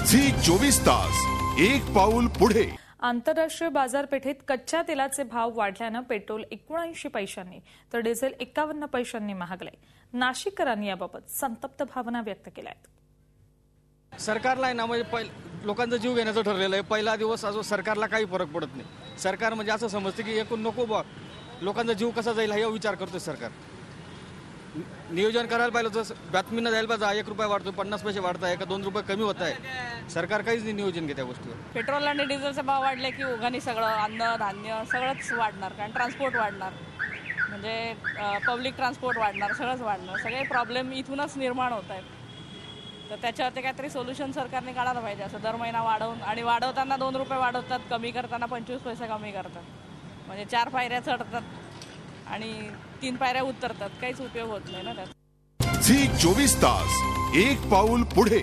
Zee 24 तास एक पाऊल पुढे। आंतरराष्ट्रीय बाजारपेठेत कच्च्या तेलाचे भाव वाढल्याने पेट्रोल 79 पैशांनी तर डिझेल 51 पैशांनी महागले। नाशिककरांनी याबाबत संतप्त भावना व्यक्त केल्या आहेत। सरकारला आहे ना म्हणजे लोकांचा जीव घेण्याचं ठरलेलं आहे। पहिला दिवस असो सरकारला काही फरक पडत नाही। सरकार म्हणजे असं समजतं की एकूण नको बा लोकांचा जीव कसा जाईल हा विचार करतोय सरकार। नियोजन करायला पाहिजे जसं बातमीनं जायला पाहिजे 1 रुपया वाढतो 50 पैसे वाढत आहे का 2 रुपये कमी होत आहे। सरकार काहीच नाही नियोजन घेत त्या गोष्टीवर। पेट्रोल आणि डिझेलचे भाव वाढले की ओघाने सगळं अन्न धान्य सगळंच वाढणार, कारण ट्रान्सपोर्ट वाढणार, म्हणजे पब्लिक ट्रान्सपोर्ट वाढणार, सगळंच वाढणार, सगळे प्रॉब्लेम इथूनच निर्माण होत आहेत। तर त्याच्यावरती काहीतरी सोल्युशन सरकारने काढायला पाहिजे। असं दर महिना वाढवून आणि वाढवताना 2 रुपये वाढवतात, कमी करताना 25 पैसे कमी करतात, म्हणजे 4 पायऱ्या चढतात आणि 3 पायऱ्या उतरतात, काहीच उपयोग होत नाही ना त्याचा। झी 24 तास एक पाऊल पुढे।